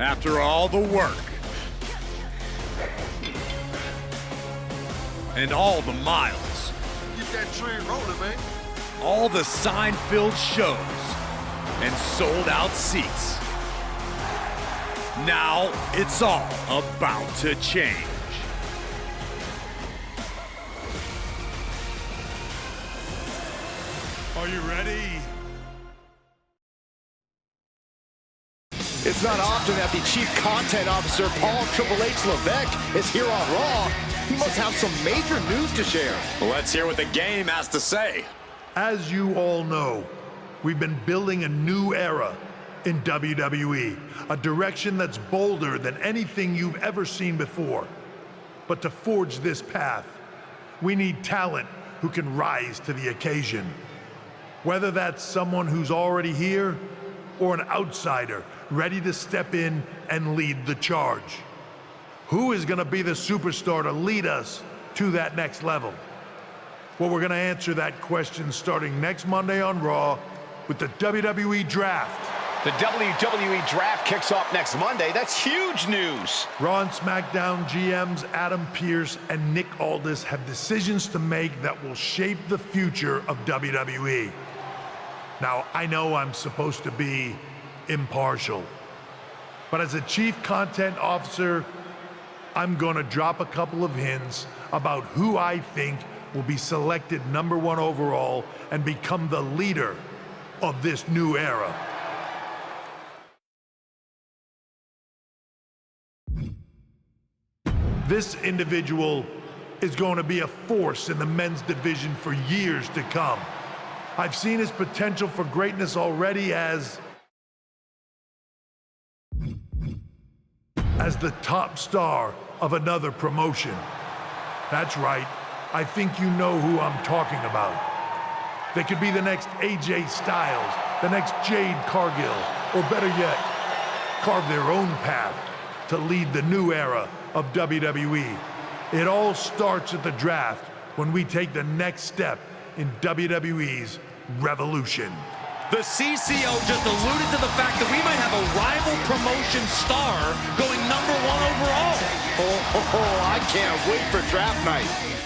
After all the work and all the miles, Get that train rolling, man. all the sign-filled shows and sold-out seats. Now it's all about to change. Are you ready? It's not often that the Chief Content Officer, Paul Triple H Levesque, is here on Raw. He must have some major news to share. Let's hear what the game has to say. As you all know, we've been building a new era in WWE, a direction that's bolder than anything you've ever seen before. But to forge this path, we need talent who can rise to the occasion. Whether that's someone who's already here or an outsider ready to step in and lead the charge. Who is going to be the superstar to lead us to that next level? Well, we're going to answer that question starting next Monday on Raw with the WWE Draft. The WWE Draft kicks off next Monday. That's huge news. Raw and SmackDown GMs Adam Pearce and Nick Aldis have decisions to make that will shape the future of WWE. Now, I know I'm supposed to be impartial, but as a Chief Content Officer, I'm going to drop a couple of hints about who I think will be selected #1 overall and become the leader of this new era. This individual is going to be a force in the men's division for years to come. I've seen his potential for greatness already as the top star of another promotion. That's right, I think you know who I'm talking about. They could be the next AJ Styles, the next Jade Cargill, or better yet, carve their own path to lead the new era of WWE. It all starts at the draft when we take the next step in WWE's revolution. The CCO just alluded to the fact that we might have a rival promotion star going #1 overall. I can't wait for draft night.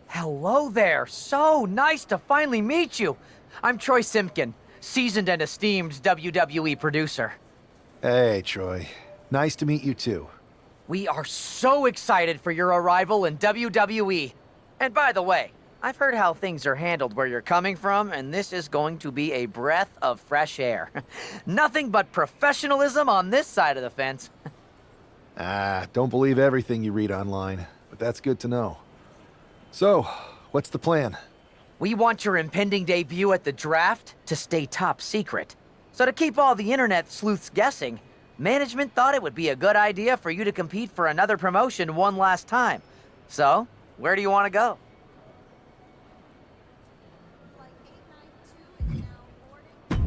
Hello there. So nice to finally meet you. I'm Troy Simpkin, seasoned and esteemed WWE producer. Hey, Troy. Nice to meet you, too. We are so excited for your arrival in WWE. And by the way, I've heard how things are handled where you're coming from, and this is going to be a breath of fresh air. Nothing but professionalism on this side of the fence. Don't believe everything you read online, but that's good to know. So, what's the plan? We want your impending debut at the draft to stay top secret. So to keep all the internet sleuths guessing, management thought it would be a good idea for you to compete for another promotion one last time. So, where do you want to go?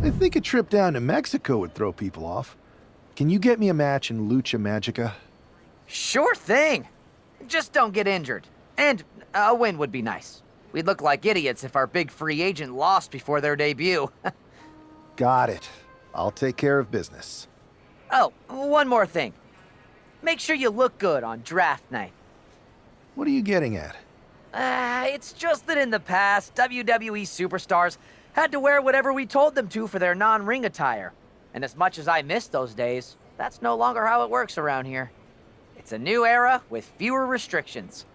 I think a trip down to Mexico would throw people off. Can you get me a match in Lucha Magica? Sure thing. Just don't get injured. And a win would be nice. We'd look like idiots if our big free agent lost before their debut. Got it. I'll take care of business. Oh, one more thing. Make sure you look good on draft night. What are you getting at? It's just that in the past, WWE superstars had to wear whatever we told them to for their non-ring attire. And as much as I miss those days, that's no longer how it works around here. It's a new era with fewer restrictions.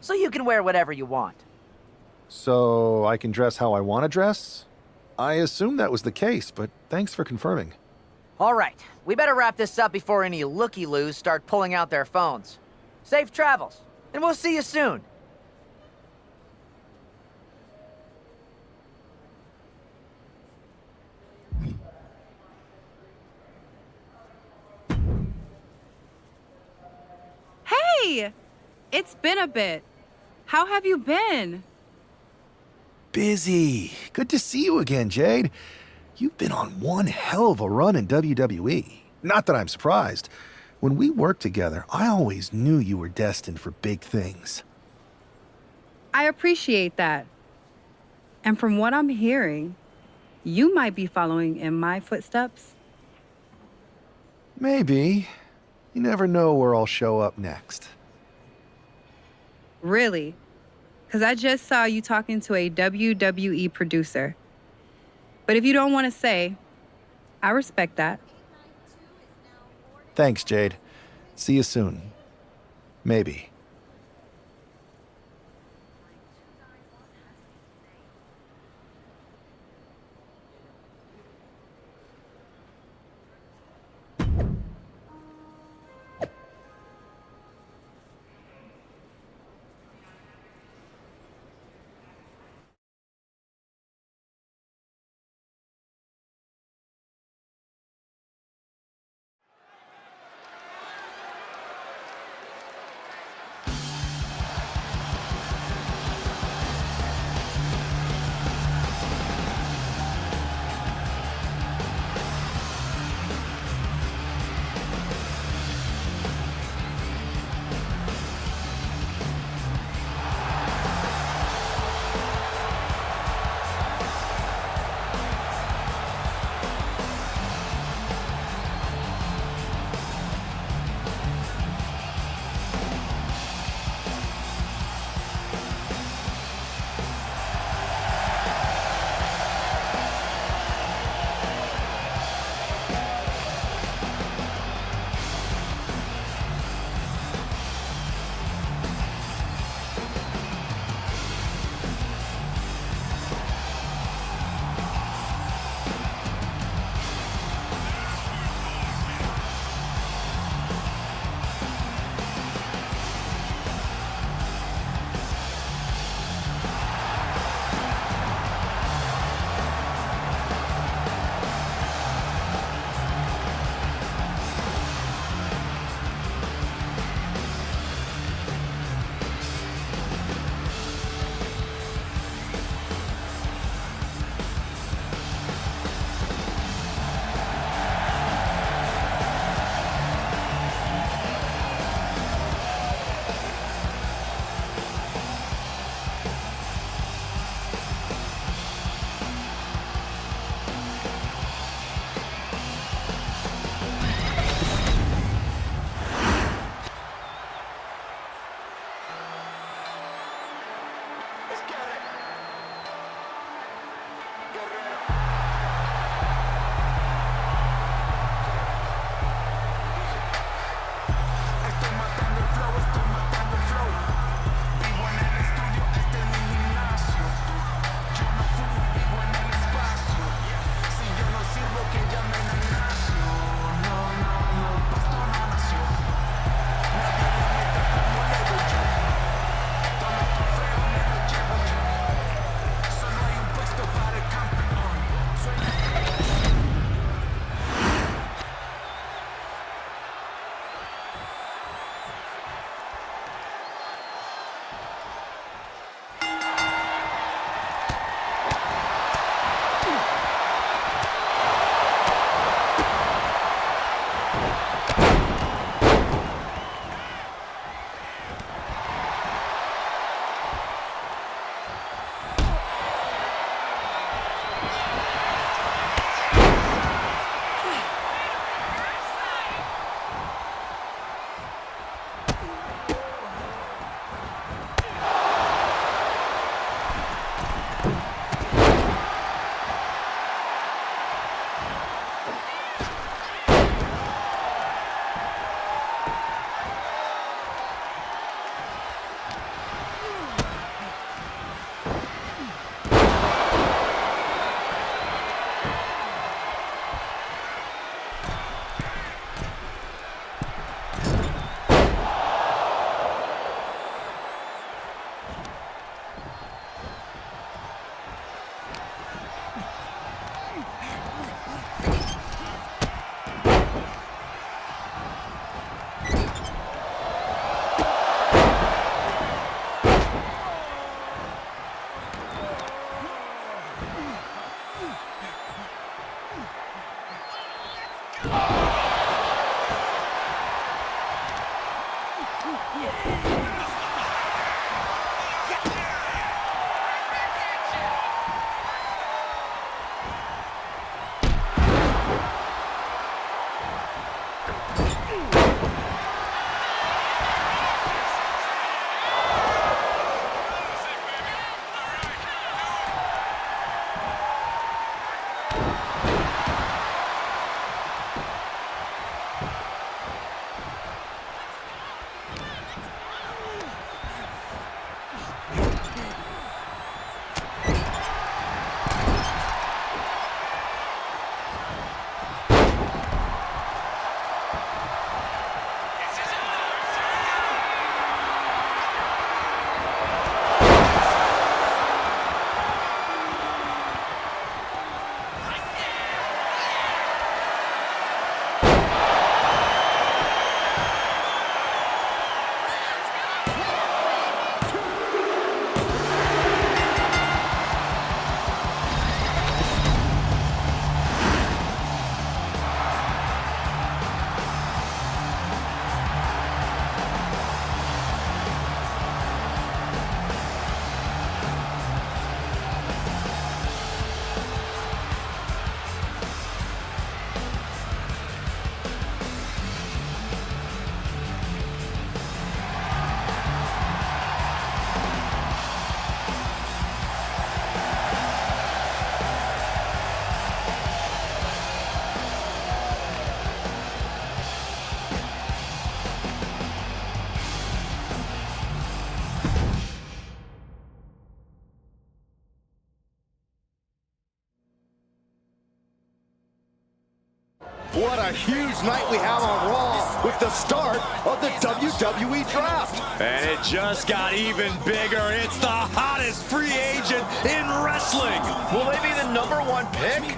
So you can wear whatever you want. So I can dress how I want to dress? I assumed that was the case, but thanks for confirming. All right, we better wrap this up before any looky-loos start pulling out their phones. Safe travels, and we'll see you soon. Hey! It's been a bit. How have you been? Busy. Good to see you again, Jade. You've been on one hell of a run in WWE. Not that I'm surprised. When we worked together, I always knew you were destined for big things. I appreciate that. And from what I'm hearing, you might be following in my footsteps. Maybe. You never know where I'll show up next. Really? Because I just saw you talking to a WWE producer. But if you don't want to say, I respect that. Thanks, Jade. See you soon. Maybe. a huge night we have on Raw with the start of the WWE Draft. And it just got even bigger. It's the hottest free agent in wrestling. Will they be the #1 pick?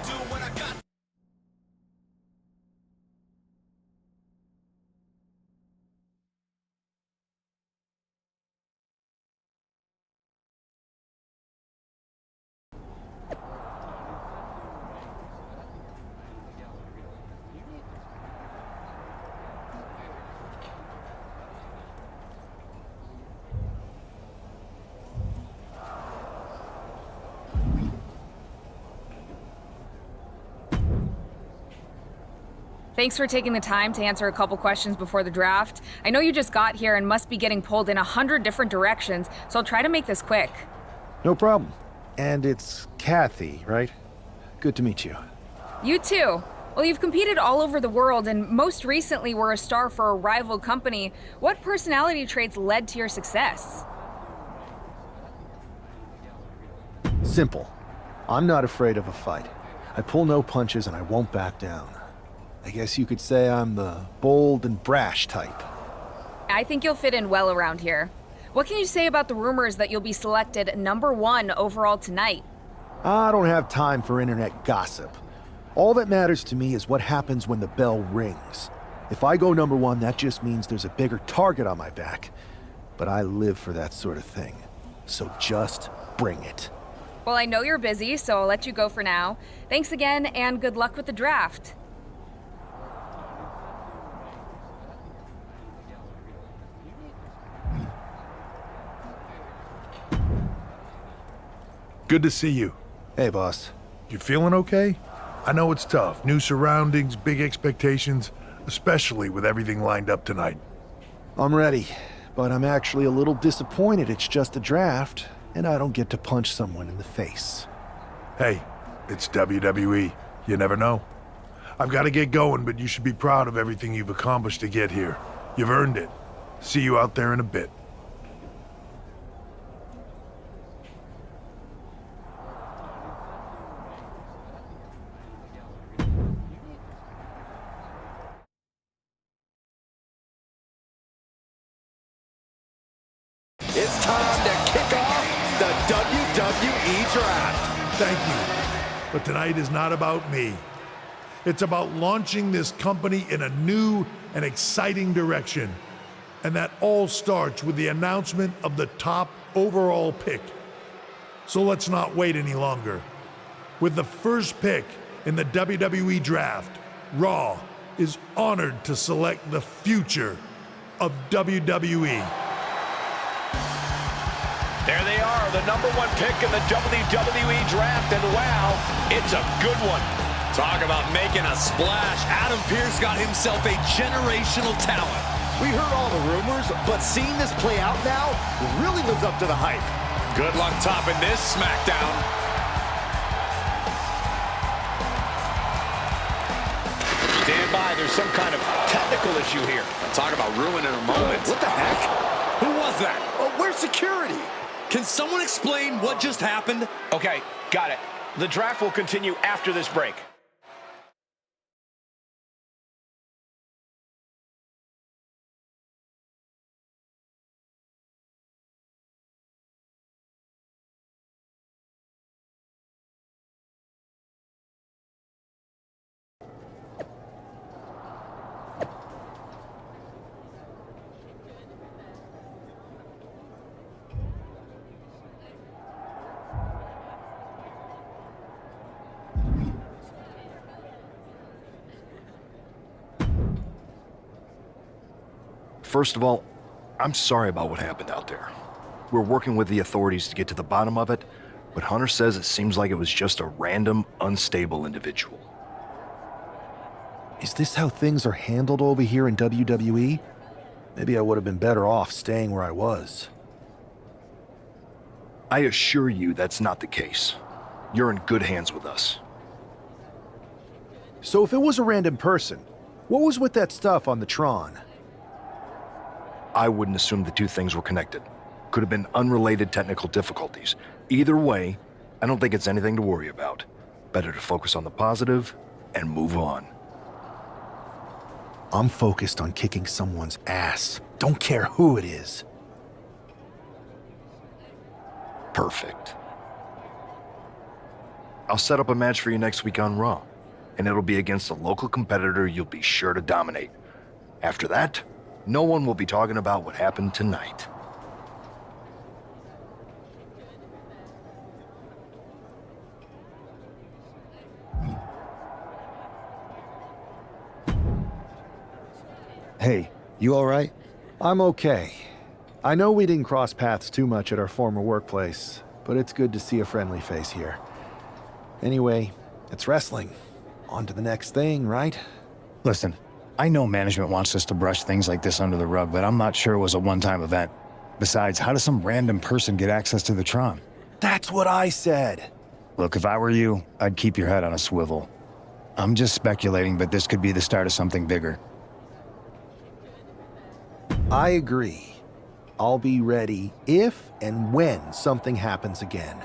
Thanks for taking the time to answer a couple questions before the draft. I know you just got here and must be getting pulled in 100 different directions, so I'll try to make this quick. No problem. And it's Kathy, right? Good to meet you. You too. Well, you've competed all over the world and most recently were a star for a rival company. What personality traits led to your success? Simple. I'm not afraid of a fight. I pull no punches and I won't back down. I guess you could say I'm the bold and brash type. I think you'll fit in well around here. What can you say about the rumors that you'll be selected #1 overall tonight? I don't have time for internet gossip. All that matters to me is what happens when the bell rings. If I go #1, that just means there's a bigger target on my back. But I live for that sort of thing. So just bring it. Well, I know you're busy, so I'll let you go for now. Thanks again, and good luck with the draft. Good to see you. Hey, boss. You feeling okay? I know it's tough. New surroundings, big expectations, especially with everything lined up tonight. I'm ready, but I'm actually a little disappointed it's just a draft, and I don't get to punch someone in the face. Hey, it's WWE. You never know. I've got to get going, but you should be proud of everything you've accomplished to get here. You've earned it. See you out there in a bit. It's time to kick off the WWE Draft. Thank you. But tonight is not about me. It's about launching this company in a new and exciting direction. And that all starts with the announcement of the top overall pick. So let's not wait any longer. With the first pick in the WWE Draft, Raw is honored to select the future of WWE. There they are, the #1 pick in the WWE Draft, and wow, it's a good one. Talk about making a splash. Adam Pearce got himself a generational talent. We heard all the rumors, but seeing this play out now really lives up to the hype. Good luck topping this SmackDown. Stand by, there's some kind of technical issue here. Talk about ruining a moment. What the heck? Who was that? Oh, where's security? Can someone explain what just happened? Okay, got it. The draft will continue after this break. First of all, I'm sorry about what happened out there. We're working with the authorities to get to the bottom of it, but Hunter says it seems like it was just a random, unstable individual. Is this how things are handled over here in WWE? Maybe I would have been better off staying where I was. I assure you that's not the case. You're in good hands with us. So if it was a random person, what was with that stuff on the Tron? I wouldn't assume the two things were connected. Could have been unrelated technical difficulties. Either way, I don't think it's anything to worry about. Better to focus on the positive and move on. I'm focused on kicking someone's ass. Don't care who it is. Perfect. I'll set up a match for you next week on Raw, and it'll be against a local competitor you'll be sure to dominate. After that, no one will be talking about what happened tonight. Hey, you all right? I'm okay. I know we didn't cross paths too much at our former workplace, but it's good to see a friendly face here. Anyway, it's wrestling. On to the next thing, right? Listen, I know management wants us to brush things like this under the rug, but I'm not sure it was a one-time event. Besides, how does some random person get access to the Tron? That's what I said. Look, if I were you, I'd keep your head on a swivel. I'm just speculating, but this could be the start of something bigger. I agree. I'll be ready if and when something happens again.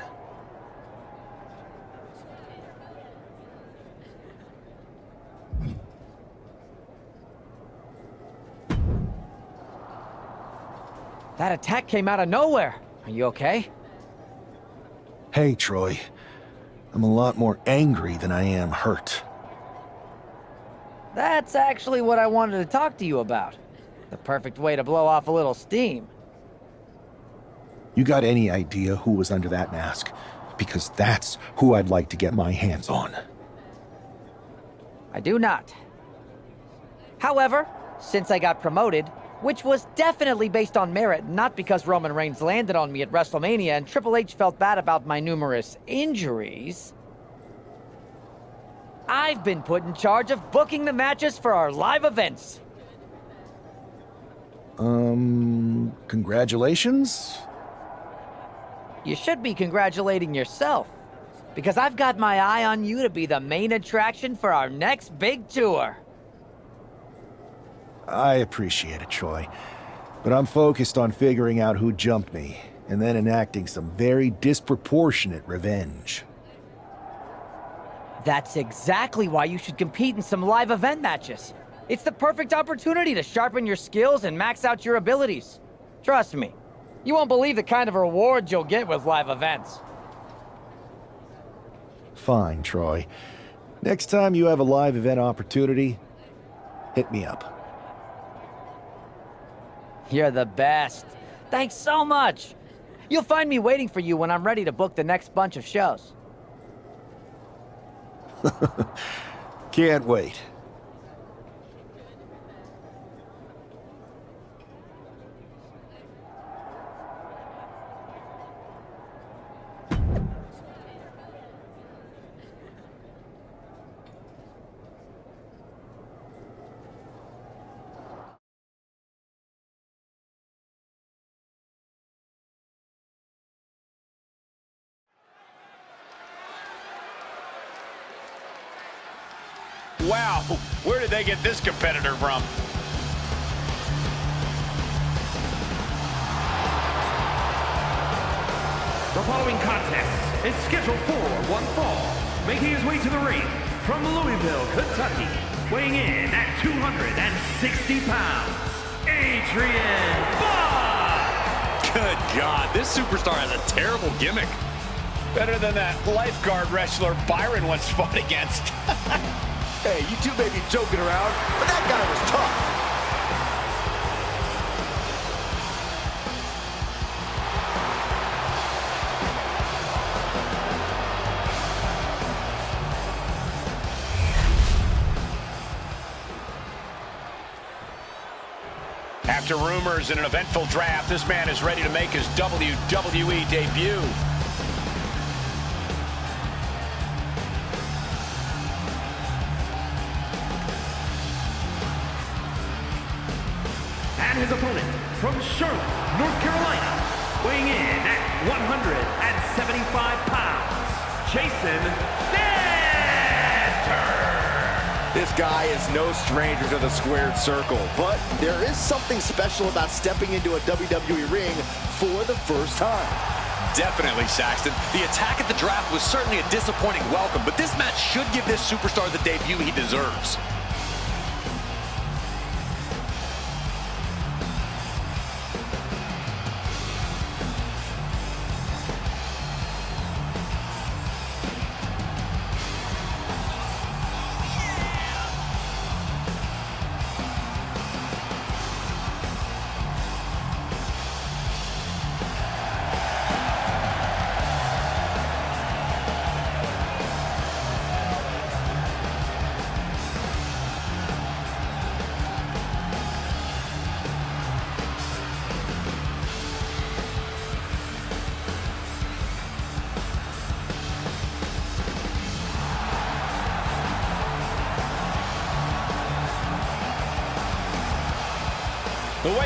That attack came out of nowhere. Are you okay? Hey, Troy. I'm a lot more angry than I am hurt. That's actually what I wanted to talk to you about. The perfect way to blow off a little steam. You got any idea who was under that mask? Because that's who I'd like to get my hands on. I do not. However, since I got promoted, which was definitely based on merit, not because Roman Reigns landed on me at WrestleMania and Triple H felt bad about my numerous injuries, I've been put in charge of booking the matches for our live events. Congratulations? You should be congratulating yourself, because I've got my eye on you to be the main attraction for our next big tour. I appreciate it, Troy. But I'm focused on figuring out who jumped me, and then enacting some very disproportionate revenge. That's exactly why you should compete in some live event matches. It's the perfect opportunity to sharpen your skills and max out your abilities. Trust me, you won't believe the kind of rewards you'll get with live events. Fine, Troy. Next time you have a live event opportunity, hit me up. You're the best. Thanks so much. You'll find me waiting for you when I'm ready to book the next bunch of shows. Can't wait. Wow, where did they get this competitor from? The following contest is scheduled for one fall. Making his way to the ring from Louisville, Kentucky, weighing in at 260 pounds, Adrian Bott! Good God, this superstar has a terrible gimmick. Better than that lifeguard wrestler Byron once fought against. Hey, you two may be joking around, but that guy was tough. After rumors and an eventful draft, this man is ready to make his WWE debut. And his opponent from Charlotte, North Carolina, weighing in at 175 pounds, Jason Xander! This guy is no stranger to the squared circle, but there is something special about stepping into a WWE ring for the first time. Definitely, Saxton. The attack at the draft was certainly a disappointing welcome, but this match should give this superstar the debut he deserves.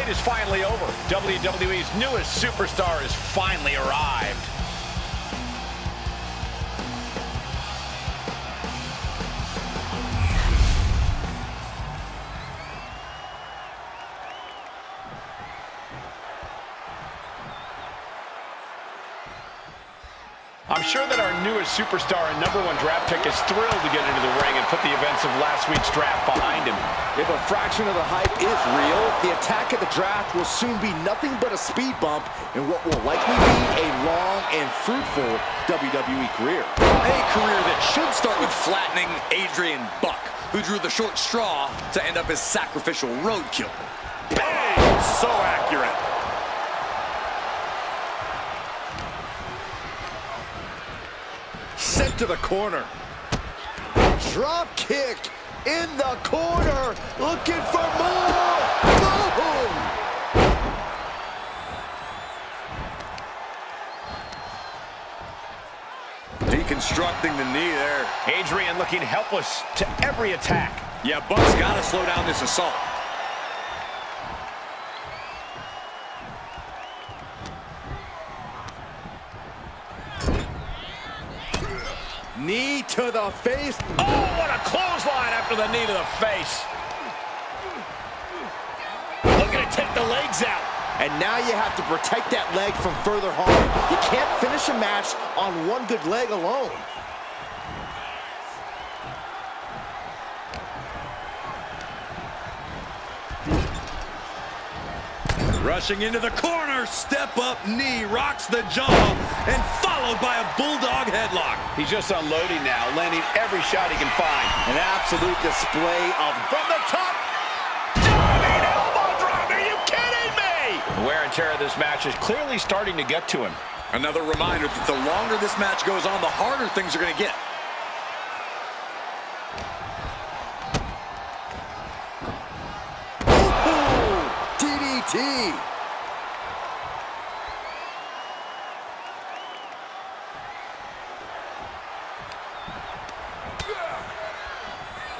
wait is finally over. WWE's newest superstar has finally arrived. I'm sure that our newest superstar and #1 draft pick is thrilled to get into the ring and put the events of last week's draft behind him. If a fraction of the hype is real, the attack of the draft will soon be nothing but a speed bump in what will likely be a long and fruitful WWE career. A career that should start with flattening Adrian Buck, who drew the short straw to end up as sacrificial roadkill. Bang! So accurate. Sent to the corner. Drop kick in the corner. Looking for more. Boom! Deconstructing the knee there. Adrian looking helpless to every attack. Yeah, Buck's got to slow down this assault. Knee to the face. Oh, what a clothesline after the knee to the face. Looking to take the legs out. And now you have to protect that leg from further harm. You can't finish a match on one good leg alone. Rushing into the corner, step up knee, rocks the jaw, and followed by a bulldog headlock. He's just unloading now, landing every shot he can find. An absolute display of from the top. Diving elbow drop, are you kidding me? The wear and tear of this match is clearly starting to get to him. Another reminder that the longer this match goes on, the harder things are going to get. DDT.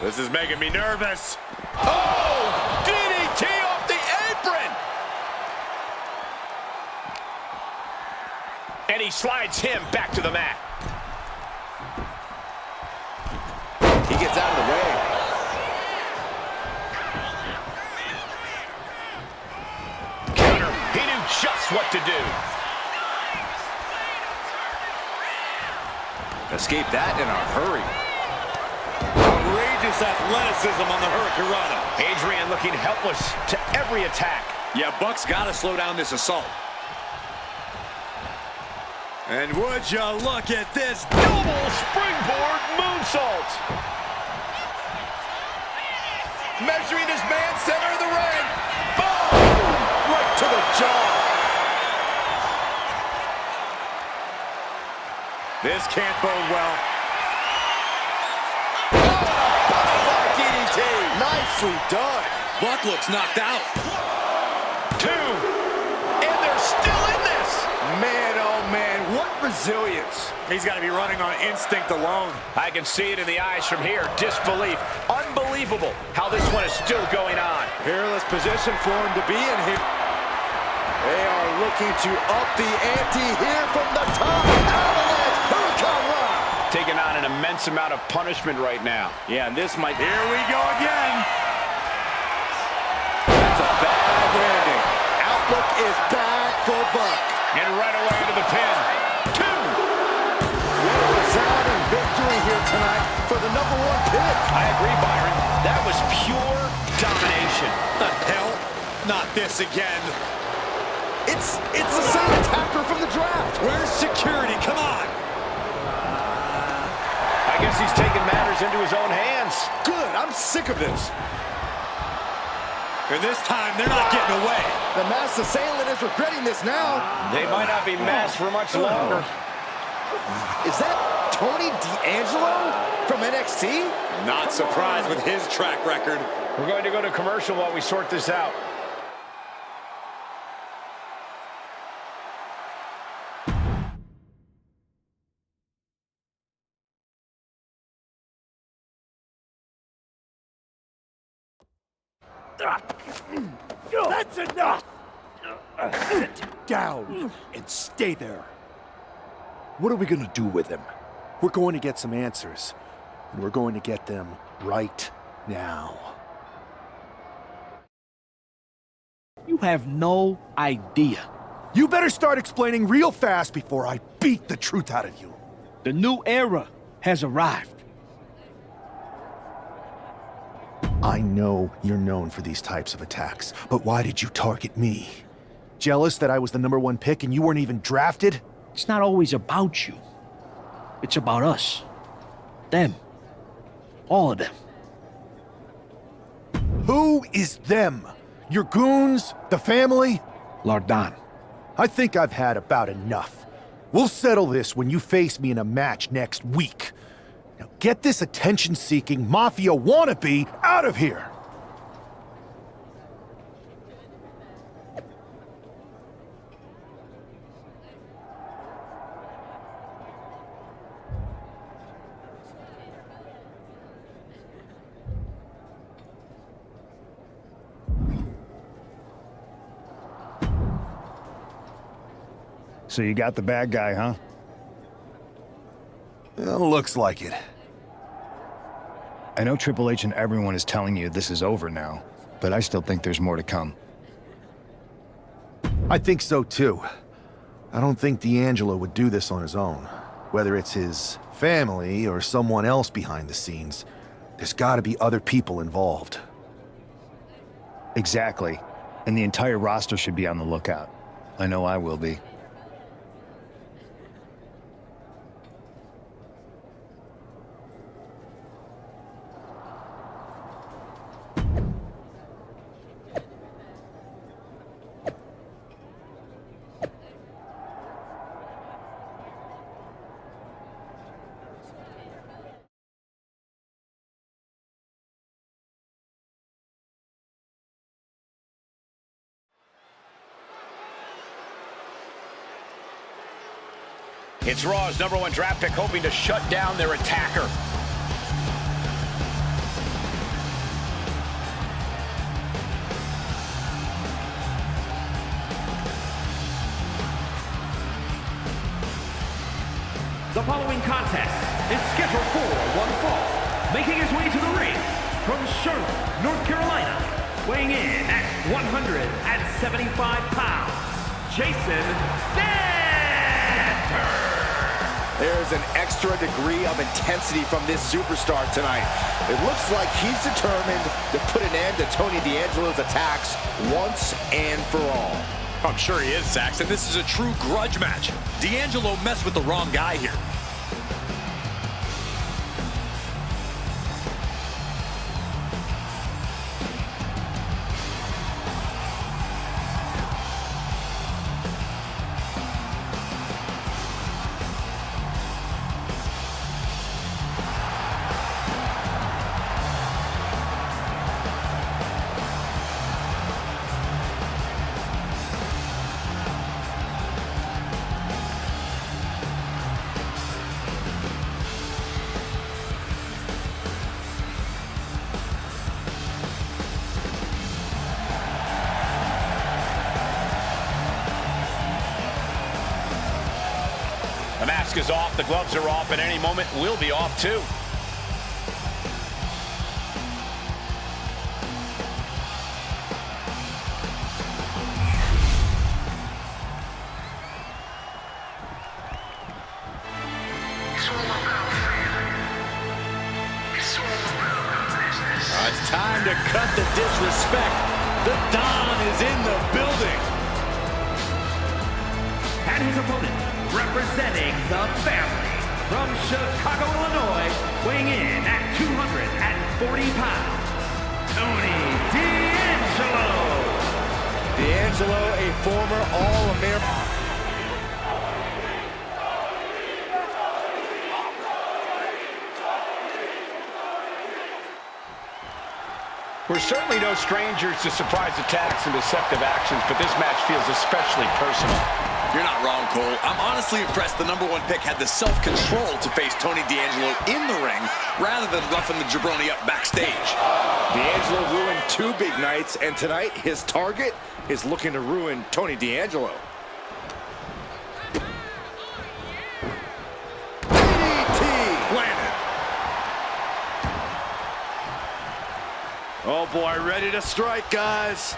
This is making me nervous. Oh! DDT off the apron! And he slides him back to the mat. He gets out of the way. Counter. He knew just what to do. Escape that in a hurry. Outrageous athleticism on the Hurricanrana. Adrian looking helpless to every attack. Yeah, Buck's got to slow down this assault. And would you look at this Double springboard moonsault. Measuring his man, center of the ring. Boom! Right to the jaw. This can't bode well. DDT. Nicely done. Buck looks knocked out. 2. And they're still in this. Man, oh man, what resilience. He's got to be running on instinct alone. I can see it in the eyes from here. Disbelief. Unbelievable how this one is still going on. Peerless position for him to be in here. They are looking to up the ante here from the top. Avalanche, Hurricanrana. Taking on an immense amount of punishment right now. Yeah, and this might... Here we go again. That's a bad landing. Outlook is bad for Buck. And right away to the pin. 2. Resounding victory here tonight for the #1 pick. I agree, Byron. That was pure domination. The hell? Not this again. It's the same attacker from the draft. Where's security? Come on. I guess he's taking matters into his own hands. Good, I'm sick of this. And this time, they're not getting away. The masked assailant is regretting this now. They might not be masked for much longer. Is that Tony D'Angelo from NXT? Not surprised with his track record. We're going to go to commercial while we sort this out. That's enough! Sit down and stay there. What are we gonna do with him? We're going to get some answers, and we're going to get them right now. You have no idea. You better start explaining real fast before I beat the truth out of you. The new era has arrived. I know you're known for these types of attacks, but why did you target me? Jealous that I was the #1 pick and you weren't even drafted? It's not always about you. It's about us. Them. All of them. Who is them? Your goons? The family? Lardan. I think I've had about enough. We'll settle this when you face me in a match next week. Now get this attention-seeking mafia wannabe out of here! So you got the bad guy, huh? Well, looks like it. I know Triple H and everyone is telling you this is over now, but I still think there's more to come. I think so too. I don't think D'Angelo would do this on his own. Whether it's his family or someone else behind the scenes, there's gotta be other people involved. Exactly. And the entire roster should be on the lookout. I know I will be. It's Raw's #1 draft pick hoping to shut down their attacker. The following contest is scheduled for one fall. Making his way to the ring from Charlotte, North Carolina, weighing in at 175 pounds, Jason Xander. There's an extra degree of intensity from this superstar tonight. It looks like he's determined to put an end to Tony D'Angelo's attacks once and for all. I'm sure he is, Saxon. This is a true grudge match. D'Angelo messed with the wrong guy here. The mask is off, the gloves are off, and any moment we'll be off too. It's time to cut the disrespect. The Don is in the building. And his opponent, representing the family from Chicago, Illinois, weighing in at 240 pounds, Tony D'Angelo. D'Angelo, a former All-American. We're certainly no strangers to surprise attacks and deceptive actions, but this match feels especially personal. You're not wrong, Cole. I'm honestly impressed the #1 pick had the self-control to face Tony D'Angelo in the ring rather than roughing the jabroni up backstage. D'Angelo ruined 2 big nights, and tonight his target is looking to ruin Tony D'Angelo. Oh boy, ready to strike, guys.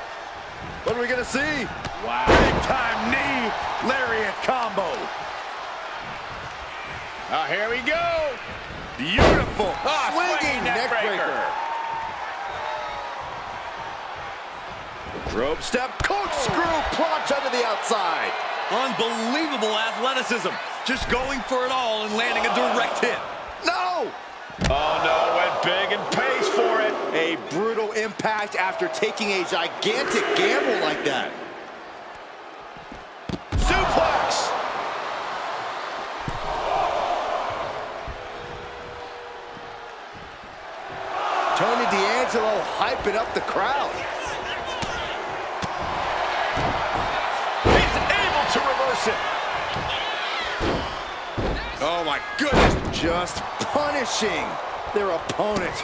What are we gonna see? Wow. Big time knee lariat combo. Here we go. Beautiful. Swinging neck breaker. Rope step, corkscrew plunge under the outside. Unbelievable athleticism. Just going for it all and landing a direct hit. No! Oh no, went big and pays for it. A brutal impact after taking a gigantic gamble like that. Suplex! Tony D'Angelo hyping up the crowd. He's able to reverse it. Oh my goodness, just punishing their opponent.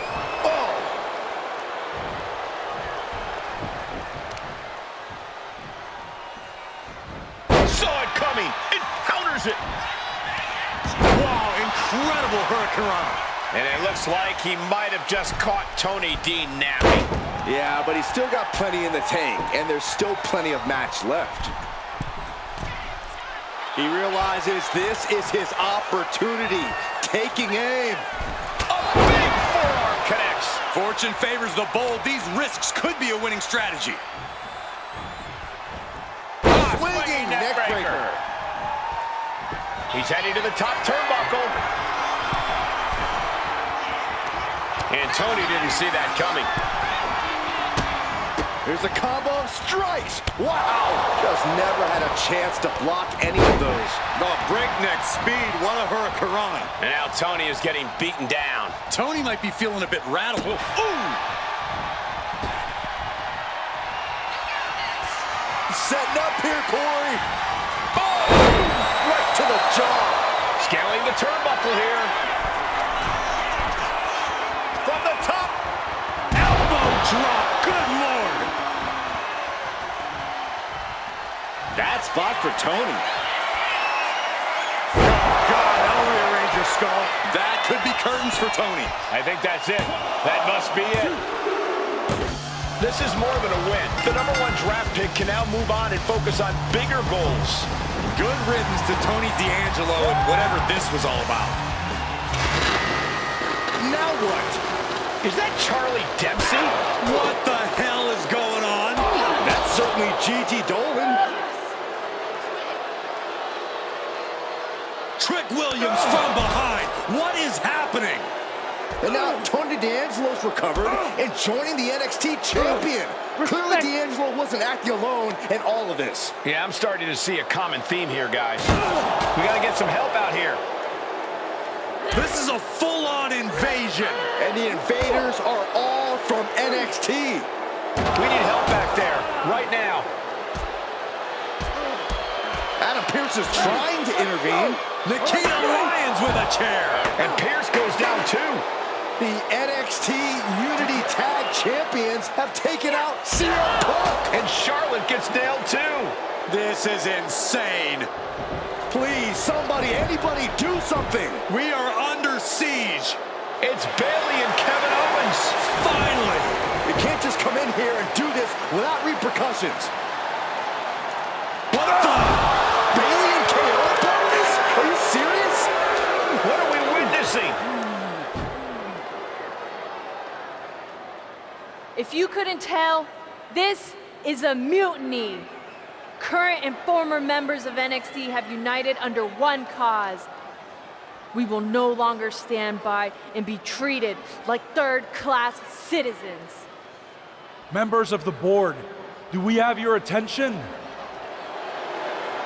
Oh! Saw it coming, encounters it. Wow, incredible hurricanrana. And it looks like he might have just caught Tony D napping. Yeah, but he's still got plenty in the tank, and there's still plenty of match left. He realizes this is his opportunity. Taking aim. A big forearm connects. Fortune favors the bold. These risks could be a winning strategy. Swinging neck breaker. He's heading to the top turnbuckle. And Tony didn't see that coming. Here's a combo of strikes. Wow! Just never had a chance to block any of those. The breakneck speed, what a hurricanrana. And now Tony is getting beaten down. Tony might be feeling a bit rattled. Ooh! Setting up here, Corey. Oh! Right to the jaw. Scaling the turnbuckle here. From the top. Elbow drop. Good Lord. Bad spot for Tony. God, that'll rearrange your skull. That could be curtains for Tony. I think that's it. That must be it. This is more than a win. The #1 draft pick can now move on and focus on bigger goals. Good riddance to Tony D'Angelo and whatever this was all about. Now what? Is that Charlie Dempsey? What the hell is going on? That's certainly Gigi Dolan. Trick Williams from behind. What is happening? And now Tony D'Angelo's recovered and joining the NXT champion. Clearly D'Angelo wasn't acting alone in all of this. Yeah, I'm starting to see a common theme here, guys. We got to get some help out here. This is a full-on invasion. And the invaders are all from NXT. We need help back there, right now. Adam Pearce is trying to intervene. Nikita Lyons with a chair. And Pearce goes down too. The NXT Unity Tag Champions have taken out CM Punk. And Charlotte gets nailed too. This is insane. Please, somebody, anybody, do something. We are under siege. It's Bayley and Kevin Owens. Finally. You can't just come in here and do this without repercussions. What the? Bayley and KO about this? Are you serious? What are we witnessing? If you couldn't tell, this is a mutiny. Current and former members of NXT have united under one cause. We will no longer stand by and be treated like third-class citizens. Members of the board, do we have your attention?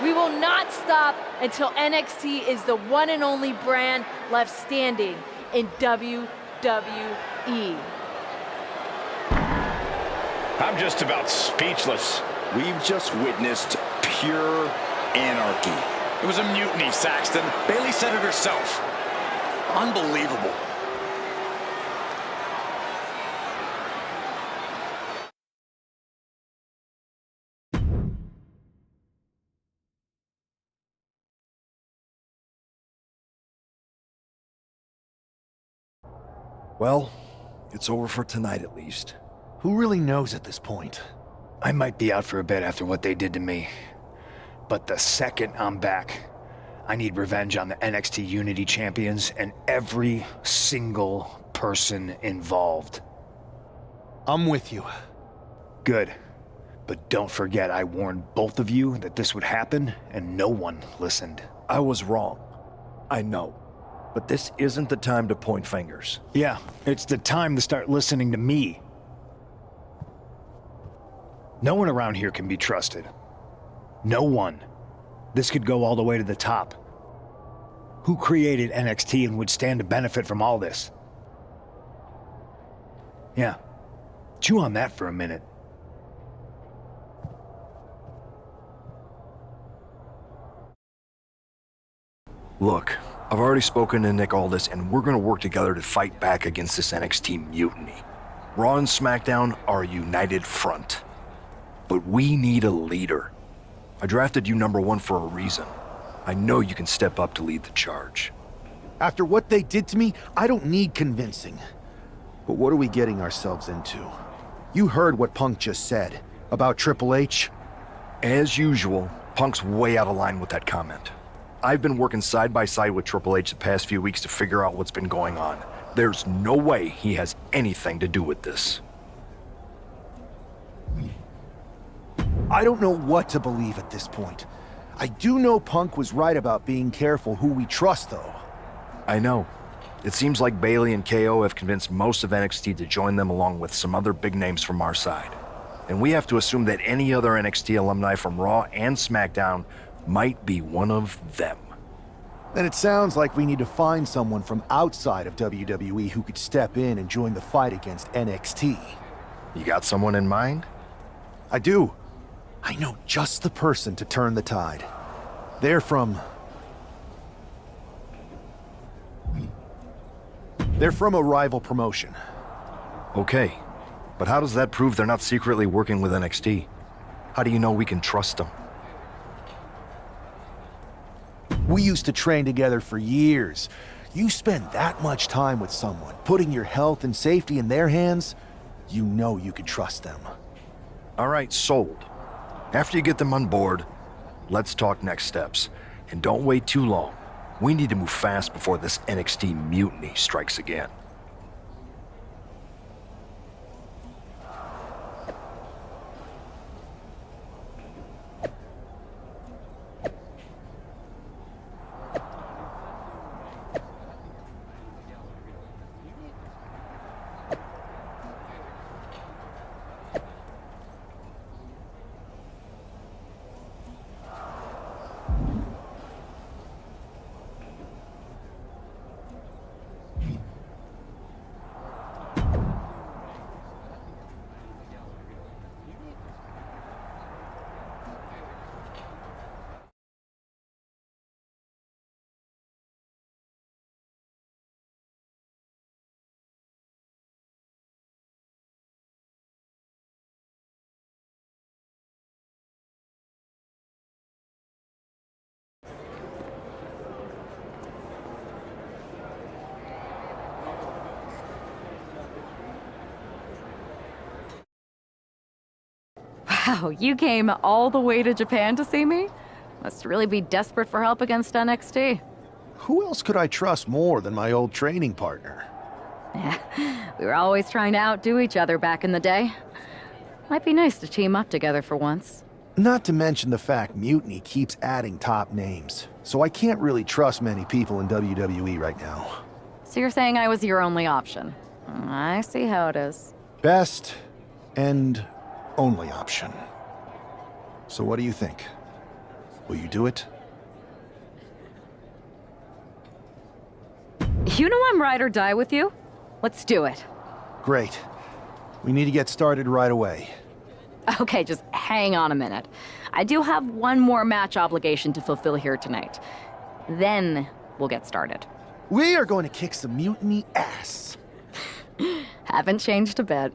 We will not stop until NXT is the one and only brand left standing in WWE. I'm just about speechless. We've just witnessed pure anarchy. It was a mutiny, Saxton. Bayley said it herself. Unbelievable. Well, it's over for tonight at least. Who really knows at this point? I might be out for a bit after what they did to me. But the second I'm back, I need revenge on the NXT Unity Champions and every single person involved. I'm with you. Good. But don't forget I warned both of you that this would happen, and no one listened. I was wrong. I know. But this isn't the time to point fingers. Yeah, it's the time to start listening to me. No one around here can be trusted. No one. This could go all the way to the top. Who created NXT and would stand to benefit from all this? Yeah. Chew on that for a minute. Look, I've already spoken to Nick Aldis, and we're gonna work together to fight back against this NXT mutiny. Raw and SmackDown are a united front. But we need a leader. I drafted you #1 for a reason. I know you can step up to lead the charge. After what they did to me, I don't need convincing. But what are we getting ourselves into? You heard what Punk just said about Triple H. As usual, Punk's way out of line with that comment. I've been working side by side with Triple H the past few weeks to figure out what's been going on. There's no way he has anything to do with this. I don't know what to believe at this point. I do know Punk was right about being careful who we trust, though. I know. It seems like Bayley and KO have convinced most of NXT to join them along with some other big names from our side. And we have to assume that any other NXT alumni from Raw and SmackDown might be one of them. Then it sounds like we need to find someone from outside of WWE who could step in and join the fight against NXT. You got someone in mind? I do. I know just the person to turn the tide. They're from a rival promotion. Okay, but how does that prove they're not secretly working with NXT? How do you know we can trust them? We used to train together for years. You spend that much time with someone, putting your health and safety in their hands, you know you can trust them. All right, sold. After you get them on board, let's talk next steps. And don't wait too long. We need to move fast before this NXT mutiny strikes again. Wow, you came all the way to Japan to see me? Must really be desperate for help against NXT. Who else could I trust more than my old training partner? We were always trying to outdo each other back in the day. Might be nice to team up together for once. Not to mention the fact Mutiny keeps adding top names, so I can't really trust many people in WWE right now. So you're saying I was your only option? I see how it is. Best and only option. So what do you think? Will you do it? You know I'm ride or die with you. Let's do it. Great. We need to get started right away. Okay, just hang on a minute. I do have one more match obligation to fulfill here tonight. Then we'll get started. We are going to kick some Mutiny ass. Haven't changed a bit.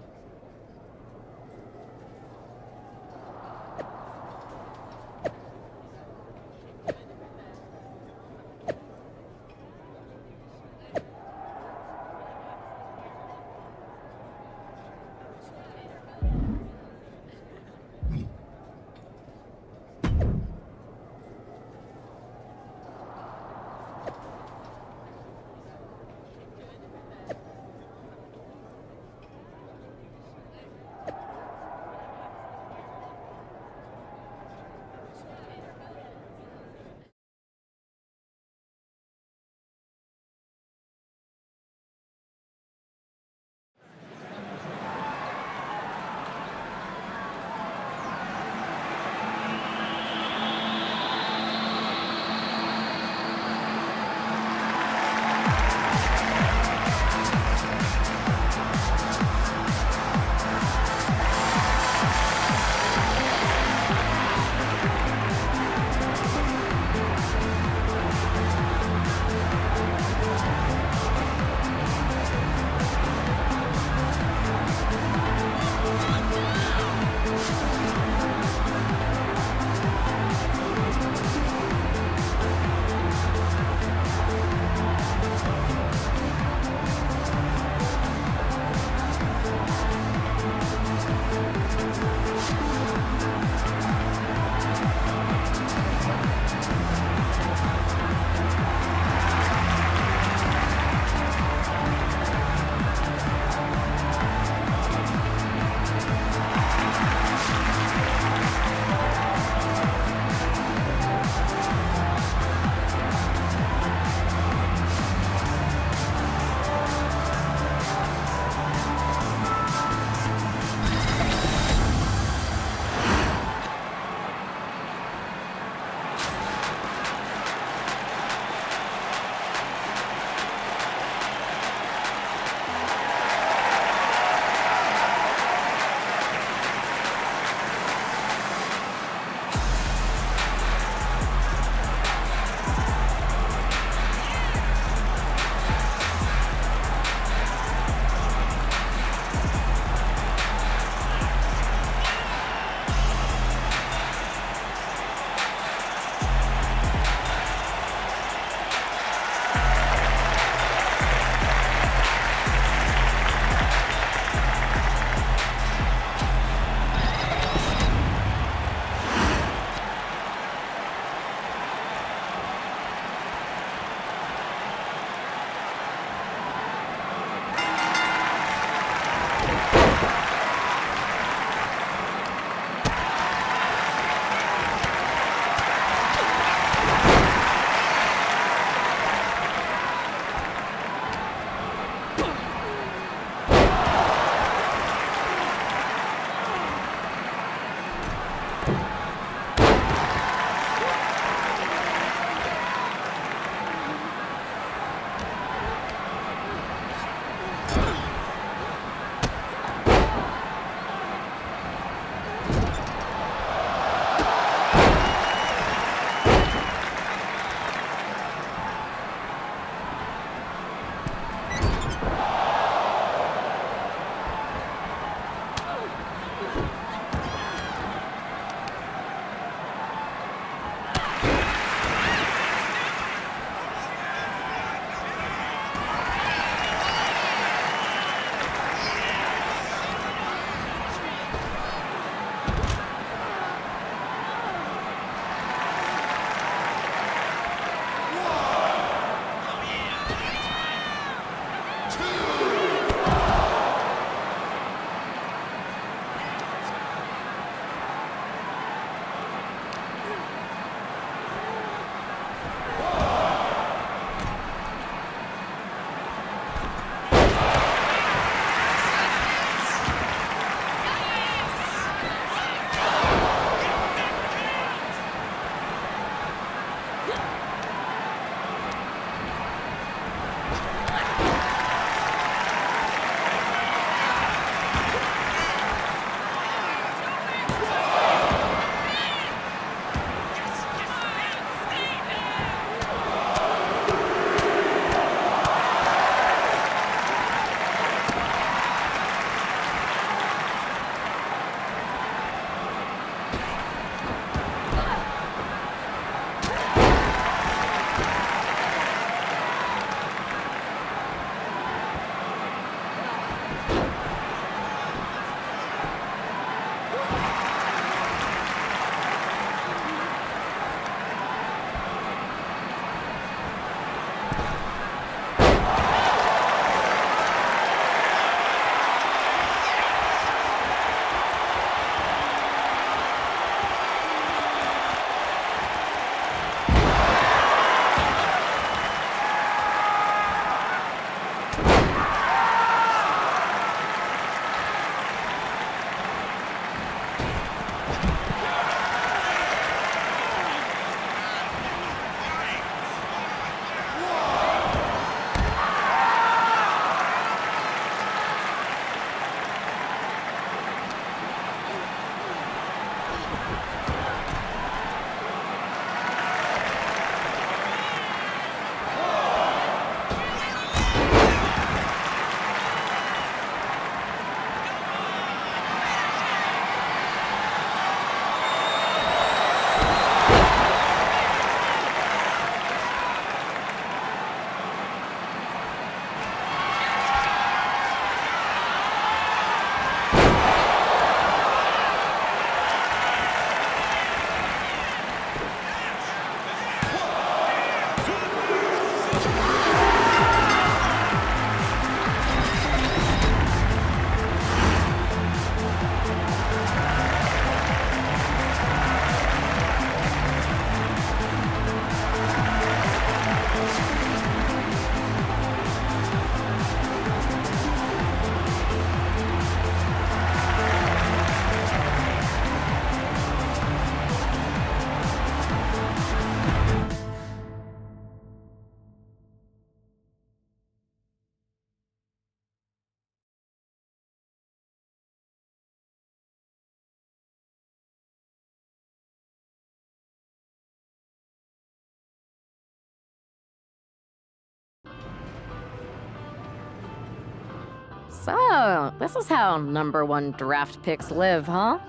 So, this is how #1 draft picks live, huh?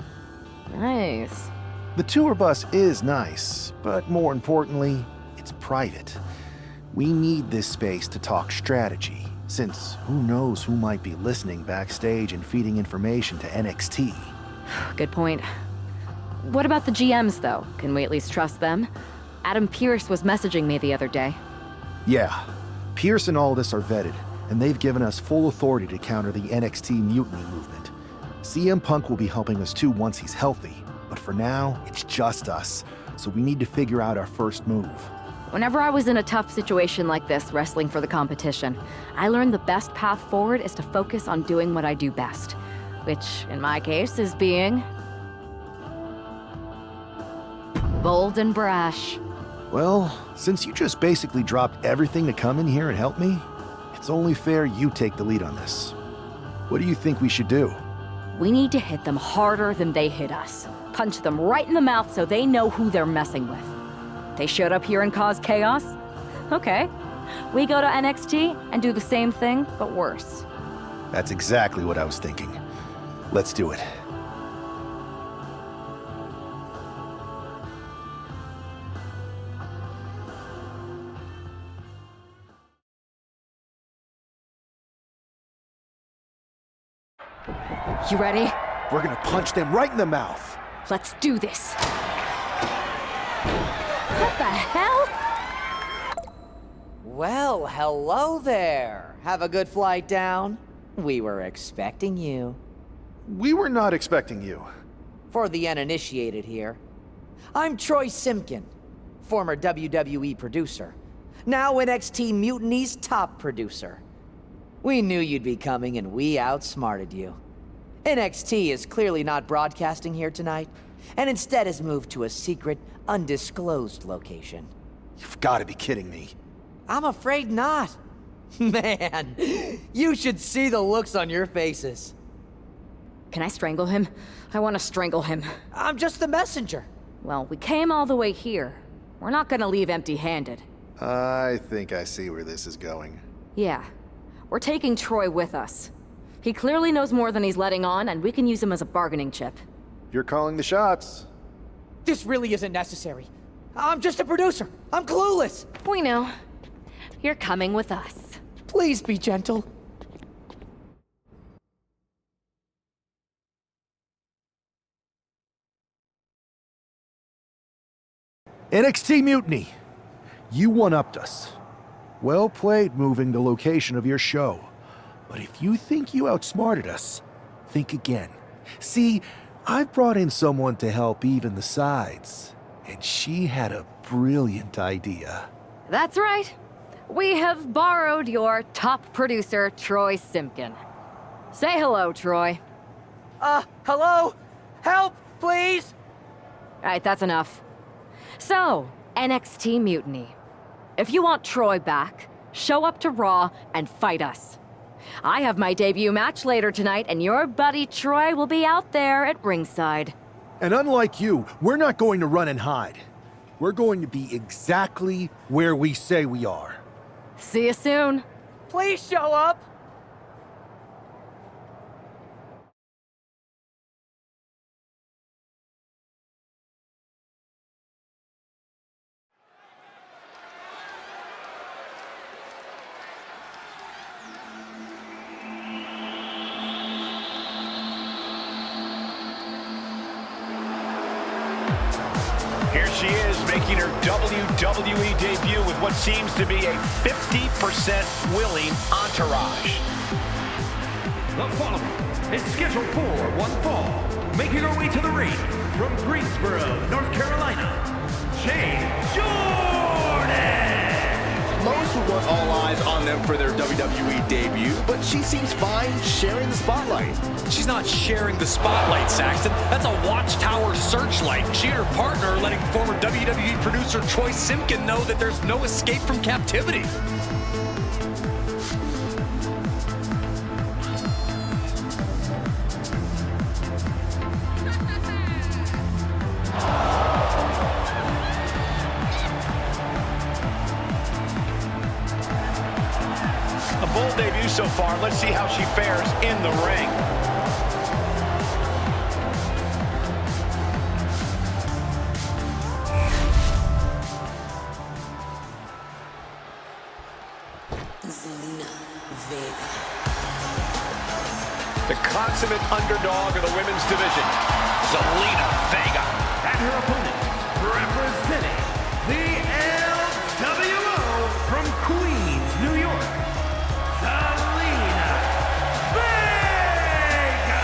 Nice. The tour bus is nice, but more importantly, it's private. We need this space to talk strategy, since who knows who might be listening backstage and feeding information to NXT. Good point. What about the GMs, though? Can we at least trust them? Adam Pearce was messaging me the other day. Yeah, Pierce and Aldis are vetted, and they've given us full authority to counter the NXT Mutiny movement. CM Punk will be helping us too once he's healthy, but for now, it's just us, so we need to figure out our first move. Whenever I was in a tough situation like this, wrestling for the competition, I learned the best path forward is to focus on doing what I do best, which, in my case, is being bold and brash. Well, since you just basically dropped everything to come in here and help me, it's only fair you take the lead on this. What do you think we should do? We need to hit them harder than they hit us. Punch them right in the mouth so they know who they're messing with. They showed up here and caused chaos? Okay. We go to NXT and do the same thing, but worse. That's exactly what I was thinking. Let's do it. You ready? We're gonna punch them right in the mouth. Let's do this. What the hell? Well, hello there. Have a good flight down. We were expecting you. We were not expecting you. For the uninitiated here, I'm Troy Simkin, former WWE producer, now NXT Mutiny's top producer. We knew you'd be coming and we outsmarted you. NXT is clearly not broadcasting here tonight, and instead has moved to a secret, undisclosed location. You've got to be kidding me. I'm afraid not. Man, you should see the looks on your faces. Can I strangle him? I want to strangle him. I'm just the messenger. Well, we came all the way here. We're not gonna leave empty-handed. I think I see where this is going. Yeah. We're taking Troy with us. He clearly knows more than he's letting on, and we can use him as a bargaining chip. You're calling the shots. This really isn't necessary. I'm just a producer. I'm clueless. We know. You're coming with us. Please be gentle. NXT Mutiny. You one-upped us. Well played moving the location of your show. But if you think you outsmarted us, think again. See, I've brought in someone to help even the sides, and she had a brilliant idea. That's right. We have borrowed your top producer, Troy Simkin. Say hello, Troy. Hello? Help, please? All right, that's enough. So, NXT Mutiny. If you want Troy back, show up to Raw and fight us. I have my debut match later tonight, and your buddy Troy will be out there at ringside. And unlike you, we're not going to run and hide. We're going to be exactly where we say we are. See you soon. Please show up. Here she is, making her WWE debut with what seems to be a 50% willing entourage. The following is scheduled for one fall. Making her way to the ring from Greensboro, North Carolina, Jade Jordan! Most would want all eyes on them for their WWE debut, but she seems fine sharing the spotlight. She's not sharing the spotlight, Saxton. That's a watchtower searchlight. She and her partner are letting former WWE producer Troy Simkin know that there's no escape from captivity. A bold debut you so far. Let's see how she fares in the ring. The consummate underdog of the women's division, Zelina Vega. And her opponent, representing the LWO from Queens, New York, Zelina Vega!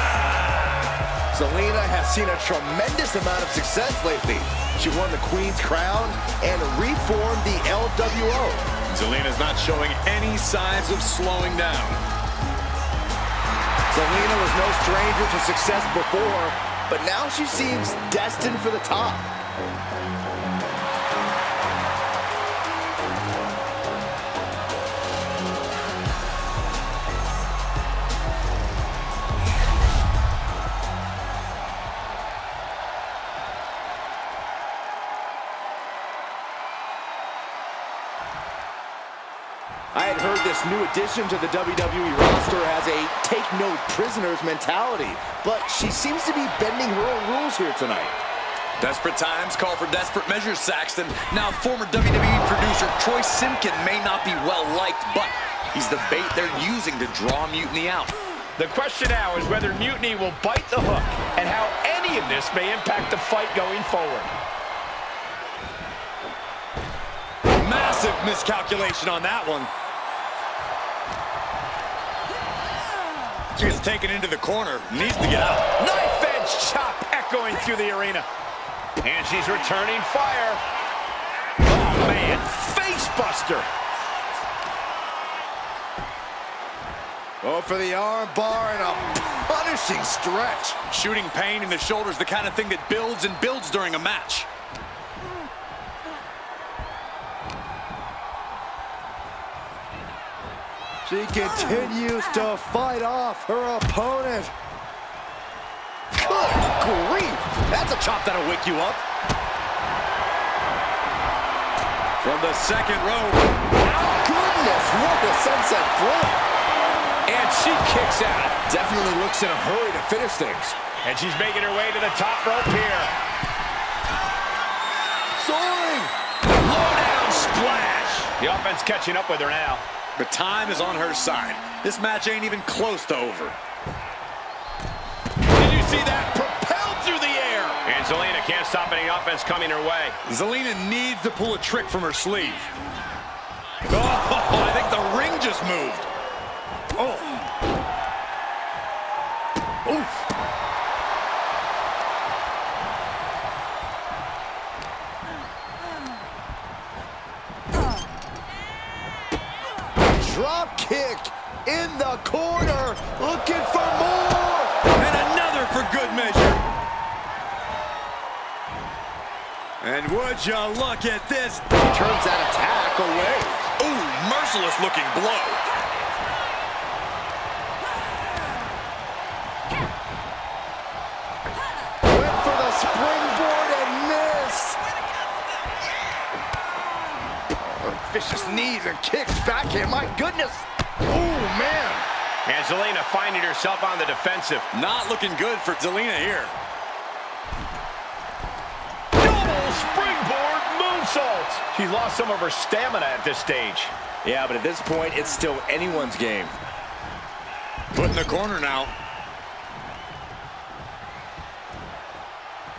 Zelina has seen a tremendous amount of success lately. She won the Queen's Crown and reformed the LWO. Zelina's not showing any signs of slowing down. Zelina was no stranger to success before, but now she seems destined for the top. I had heard this new addition to the WWE roster has a take-no-prisoners mentality, but she seems to be bending her own rules here tonight. Desperate times call for desperate measures, Saxton. Now, former WWE producer Troy Simkin may not be well-liked, but he's the bait they're using to draw Mutiny out. The question now is whether Mutiny will bite the hook and how any of this may impact the fight going forward. Massive miscalculation on that one. She's taken into the corner. Needs to get out. Knife edge chop echoing through the arena. And she's returning fire. Oh, man. Face buster. Oh, for the arm bar and a punishing stretch. Shooting pain in the shoulder is the kind of thing that builds and builds during a match. She continues to fight off her opponent. Good grief! That's a chop that'll wake you up. From the second row. Goodness, what a sunset flip. And she kicks out. Definitely looks in a hurry to finish things. And she's making her way to the top rope here. Soaring! Low down splash. The offense catching up with her now. The time is on her side. This match ain't even close to over. Did you see that? Propelled through the air. And Zelina can't stop any offense coming her way. Zelina needs to pull a trick from her sleeve. Oh, I think the ring just moved. Oh. Oof. Drop kick in the corner, looking for more. And another for good measure. And would you look at this? He turns that attack away. Ooh, merciless looking blow. Went for the springboard and missed. Vicious knees and kicks backhand, my goodness. Oh, man. And Zelina finding herself on the defensive. Not looking good for Zelina here. Double springboard moonsault. She's lost some of her stamina at this stage. Yeah, but at this point, it's still anyone's game. Put in the corner now.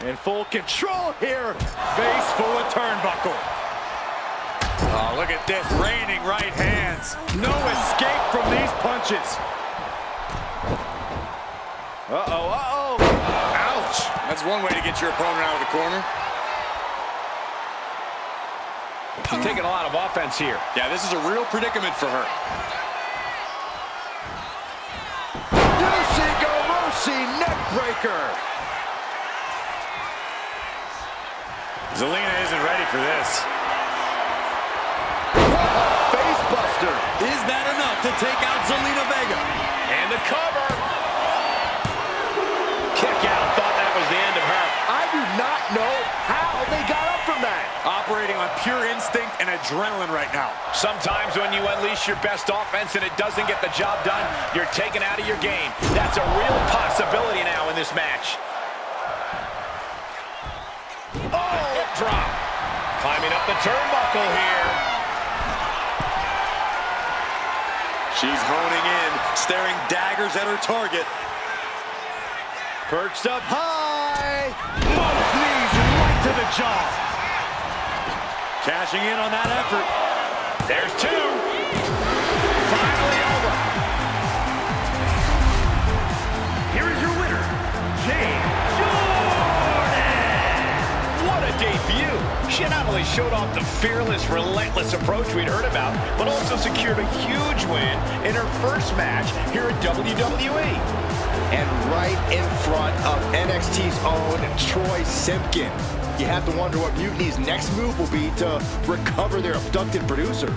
In full control here. Face full of turnbuckle. Oh, look at this, raining right hands. No escape from these punches. Uh-oh, uh-oh. Ouch. That's one way to get your opponent out of the corner. She's taking a lot of offense here. Yeah, this is a real predicament for her. Yushi neck breaker. Zelina isn't ready for this. Face buster. Is that enough to take out Zelina Vega? And the cover. Kick out. Thought that was the end of her. I do not know how they got up from that. Operating on pure instinct and adrenaline right now. Sometimes when you unleash your best offense and it doesn't get the job done, you're taken out of your game. That's a real possibility now in this match. Oh, hip drop. Climbing up the turnbuckle here. She's honing in, staring daggers at her target. Perched up high. Both knees right to the jaw. Cashing in on that effort. There's two. Finally over. Here is your winner, Jade Jordan. What a debut. She not only showed off the fearless, relentless approach we'd heard about, but also secured a huge win in her first match here at WWE. And right in front of NXT's own Troy Simpkin. You have to wonder what Mutiny's next move will be to recover their abducted producer.